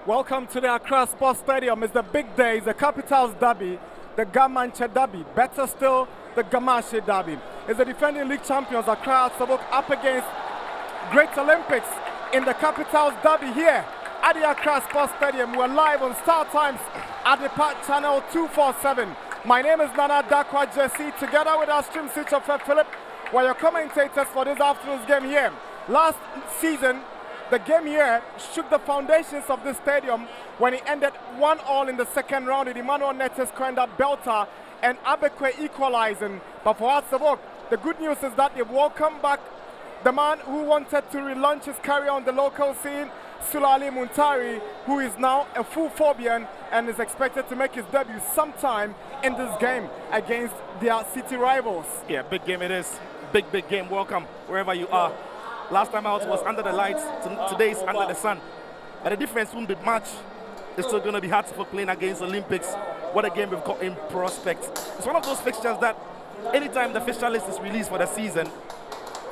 Welcome to the Accra Sports Stadium. It's the big day, it's the Capital's Derby, the Gamanche Derby. Better still, the Gamache Derby. It's the defending league champions Accra Sabok up against Great Olympics in the Capital's Derby here at the Accra Sports Stadium. We're live on StarTimes Adepa Channel 247. My name is Nana Dakwa Jesse, together with our stream switcher Philip, where your commentators for this afternoon's game here. Last season, the game here shook the foundations of the stadium when it ended 1-1 in the second round with Emmanuel Netes scoring that belter and Abekwe equalizing. But for Asabok, the good news is that they've welcomed back the man who wanted to relaunch his career on the local scene, Sulali Muntari, who is now a full Phobian and is expected to make his debut sometime in this game against their city rivals. Yeah, big game it is. Big game. Welcome wherever you are. Last time out was under the lights, today is under the sun. But the difference won't be much. It's still going to be hard for playing against Olympics. What a game we've got in prospect. It's one of those fixtures that anytime the fixture list is released for the season,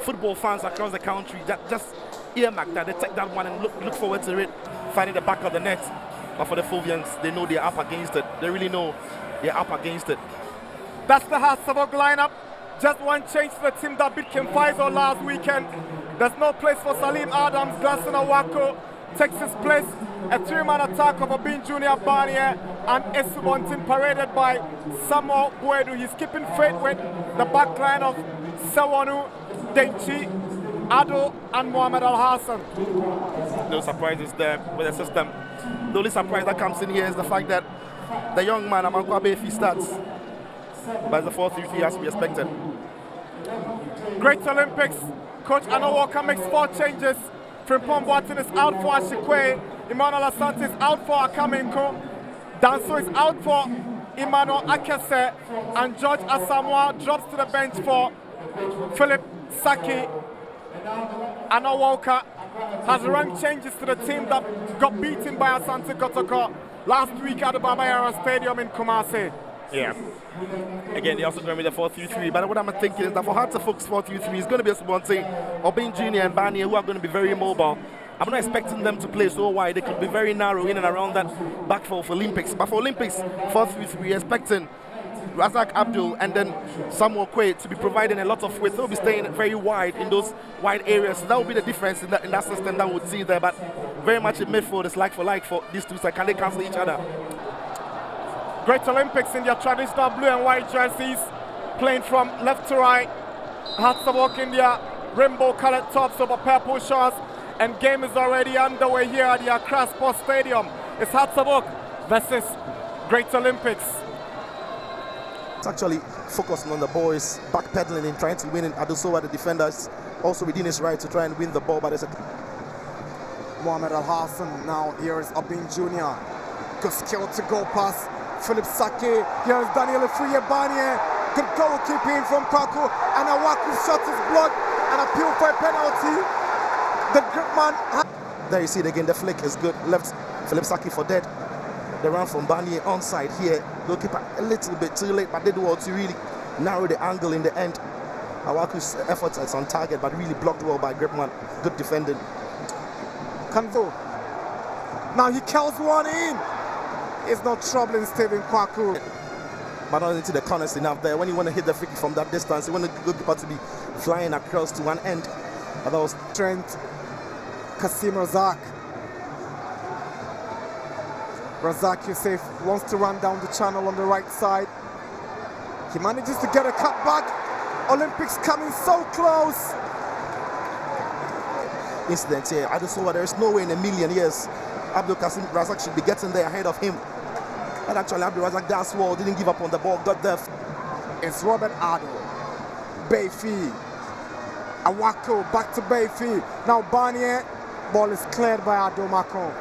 football fans across the country just earmark that, they take that one and look forward to it, finding the back of the net. But for the Phobians, they know they're up against it. They really know they're up against it. That's the Hasabok lineup. Just one change to the team that beat Kim Faisal last weekend. There's no place for Salim Adams. Glasson Awako takes his place. A three-man attack of Obin Jr. Barnier and Esubontin paraded by Samuel Buedu. He's keeping faith with the back line of Sewanu, Denchi, Ado and Mohamed Al-Hassan. No surprises there with the system. The only surprise that comes in here is the fact that the young man, Amankwabe, if he starts, but the 4-3-3 has to be expected. Great Olympics. Coach Anna Walker makes 4 changes. Frimpong Boateng is out for Ashikwe. Emmanuel Asante is out for Akamenko. Danso is out for Emmanuel Akese. And George Asamoah drops to the bench for Philip Saki. Anna Walker has run changes to the team that got beaten by Asante Kotoko last week at the Babayara Stadium in Kumasi. Yeah. Again, they also going with the 4-3-3. But what I'm thinking is that for Hearts of Folks 4-3-3 is going to be a Subonte, Obin Jr. and Barnier, who are going to be very mobile. I'm not expecting them to play so wide. They could be very narrow in and around that backfield for Olympics. But for Olympics 4-3-3, expecting Razak Abdul and then Samuel Quaid to be providing a lot of width. They'll be staying very wide in those wide areas. So that will be the difference in that system that we'll see there. But very much in midfield, it's like for these two sides. Can they cancel each other? Great Olympics in their traditional blue and white jerseys, playing from left to right. Hatsabok in their rainbow-colored tops over purple shorts, and game is already underway here at the Accra Sports Stadium. It's Hatsabok versus Great Olympics. It's actually focusing on the boys, backpedaling and trying to win it. Adusowa, the defenders, also within his right to try and win the ball, but it's a Mohamed Al-Hassan. Now here is Obin Jr. Good skill to go past Philip Saki. Here is Daniel Efriye Barnier. Good goalkeeping from Kwaku. And Awaku shot is blocked and appeal for a penalty. The grip man. There you see it again. The flick is good. Left Philip Saki for dead. The run from Barnier onside here. Goalkeeper a little bit too late, but did well to really narrow the angle in the end. Awaku's efforts is on target, but really blocked well by Gripman. Good defending. Kanvo. Now he kills one in. It's not troubling Stephen Kwaku. But not into the corners enough there. When you want to hit the free kick from that distance, you want the goalkeeper to be flying across to one end. But that was Trent Kasim Razak. Razak Youssef wants to run down the channel on the right side. He manages to get a cut back. Olympics coming so close. Incident here. I just saw there is no way in a million years Abdul Kasim Razak should be getting there ahead of him. But actually Abdul Razak danced well, didn't give up on the ball, got there. It's Robert Ado. Bayfi. Awako back to Bayfi. Now Barnier. Ball is cleared by Ado Macon.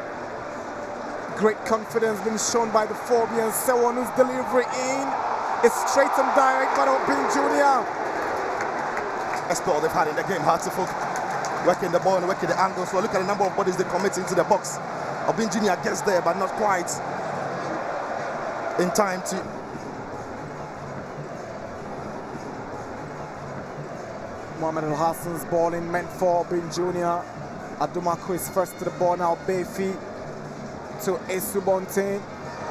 Great confidence being shown by the Phobians. Sewanu's delivery in. It's straight and direct by Obin Jr. That's all they've had in the game. Hard to focus. Working the ball and working the angles. So look at the number of bodies they commit into the box. Obin Jr. gets there, but not quite in time to. Mohamed Al-Hassan's ball in meant for Obin Jr. Adumako is first to the ball now. Bayfi to Esubontin.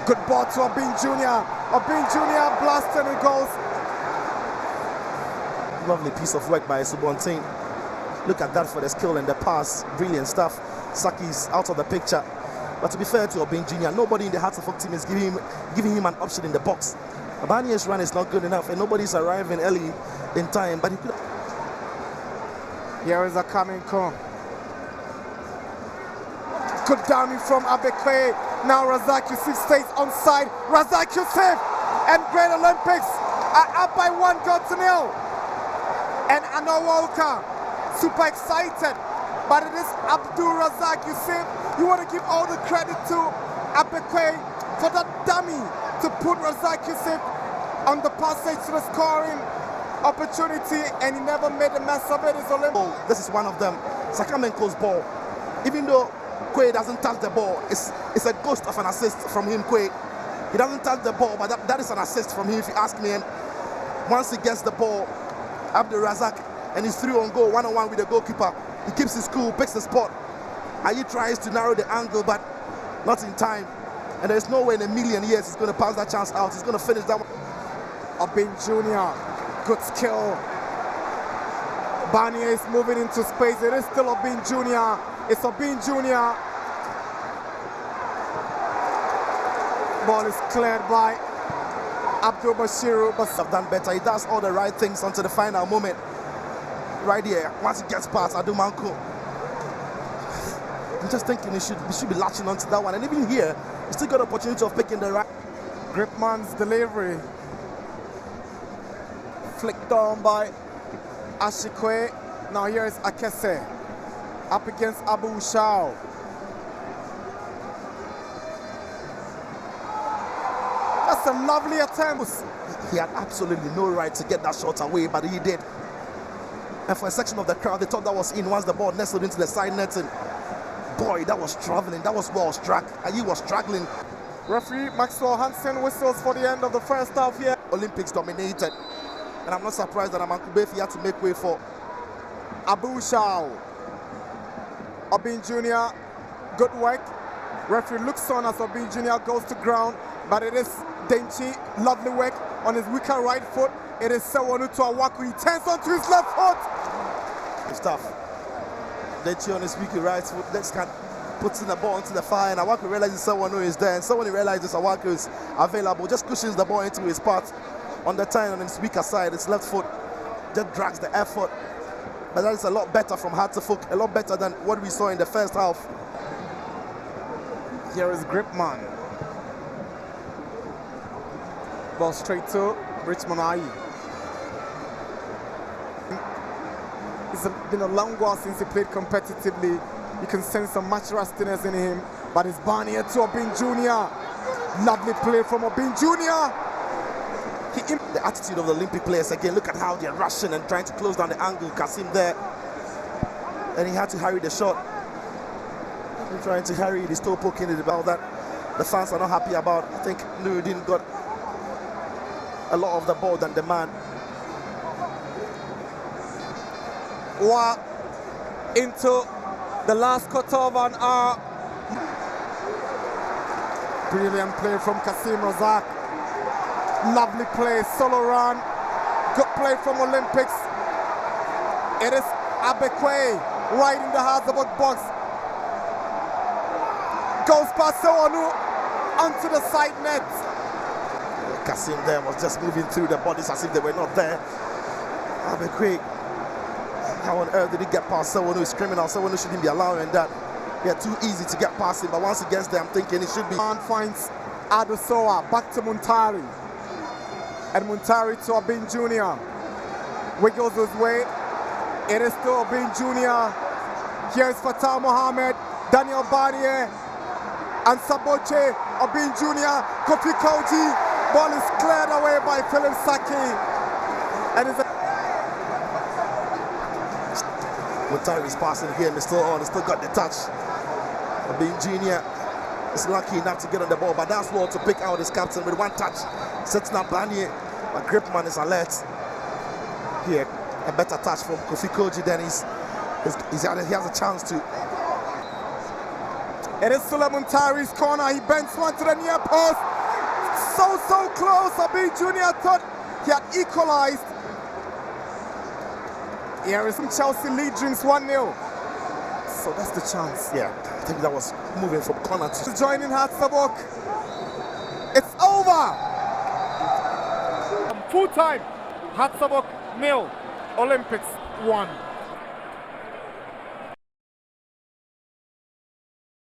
Good ball to Obin Jr. Obin Jr. blasts and it goes. Lovely piece of work by Esubontin. Look at that for the skill and the pass. Brilliant stuff. Saki's out of the picture. But to be fair to Obin Jr., nobody in the Hearts of Oak team is giving him an option in the box. Abani's run is not good enough and nobody's arriving early in time. But he could. Here is a coming cone. Good damage from Abekwe. Now Razak Yusuf stays onside. Razak Yusuf and Great Olympics are up by 1-0. And Anawalka, super excited. But it is Abdul Razak Yusuf. You want to give all the credit to Abekwe for that dummy to put Razak Yusuf on the passage to the scoring opportunity, and he never made a mess of it. This is one of them. Sakamenko's ball. Even though Quay doesn't touch the ball, it's a ghost of an assist from him, Quay. He doesn't touch the ball, but that is an assist from him, if you ask me. And once he gets the ball, Abdul Razak, and he's through on goal, one-on-one with the goalkeeper. He keeps his cool, picks the spot. And he tries to narrow the angle, but not in time. And there's no way in a million years he's going to pass that chance out. He's going to finish that one. Obin Jr., good skill. Barnier is moving into space. It is still Obin Jr. It's Obin Jr. Ball is cleared by Abdul Bashiru. But have done better. He does all the right things until the final moment. Right here, once he gets past Adumanko. I'm just thinking he should be latching onto that one. And even here, he still got the opportunity of picking the right. Gripman's delivery. Flicked down by Ashikwe. Now here is Akese. Up against Abu Shao. That's a lovely attempt. He had absolutely no right to get that shot away, but he did. And for a section of the crowd, they thought that was in once the ball nestled into the side net. And boy, that was traveling. That was well struck. And he was struggling. Referee Maxwell Hansen whistles for the end of the first half here. Olympics dominated. And I'm not surprised that Amankubefi had to make way for Abu Shao. Obin Jr., good work. Referee looks on as Obin Jr. goes to ground, but it is Denchi, lovely work on his weaker right foot. It is Sewonu to Awaku. He turns onto his left foot. It's tough. Denchi on his weaker right foot. Let's puts in the ball into the fire, and Awaku realizes Sewonu is there, and Sewonu realizes Awaku is available. Just cushions the ball into his path on the time on his weaker side. His left foot just drags the effort. But that is a lot better from Hearts of Oak, a lot better than what we saw in the first half. Here is Gripman. Ball straight to Richmond Ayi. It's been a long while since he played competitively. You can sense some match rustiness in him. But it's Barnier to Obin Jr. Lovely play from Obin Jr. The attitude of the Olympic players again. Look at how they're rushing and trying to close down the angle. Kasim there. And he had to hurry the shot. He's trying to hurry it. He's still poking it about that. The fans are not happy about. I think Nuruddin got a lot of the ball than the man. We're into the last quarter of an hour. Brilliant play from Kasim Razak. Lovely play, solo run. Good play from Olympics. It is Abekwe right in the heart of the box. Goes past Sewonu onto the side net. Kasim there was just moving through the bodies as if they were not there. Abekwe, how on earth did he get past Sewonu? He's criminal. Sewonu shouldn't be allowing that. Yeah, too easy to get past him, but once he gets there, I'm thinking it should be. And finds Adosoa back to Muntari. And Muntari to Obin Jr. Wiggles his way. It is still Obin Jr. Here is Fatah Mohammed, Daniel Barnier, and Saboche. Obin Jr. Kofi Koji. Ball is cleared away by Philip Saki. And it's Muntari is passing here, and he's still on. He's still got the touch. Obin Jr. is lucky enough to get on the ball, but that's well to pick out his captain with one touch. Setting up Barnier. But Gripman is alert. Here, a better touch from Kofi Koji than he has a chance to. It is Suleiman Tari's corner. He bends one to the near post. So close. Abi Jr. thought he had equalized. Here is Chelsea lead drinks 1-0. So that's the chance. Yeah, I think that was moving from corner to Joining Hatzabok. It's over. Full time. Hatzabok 0. Olympics 1.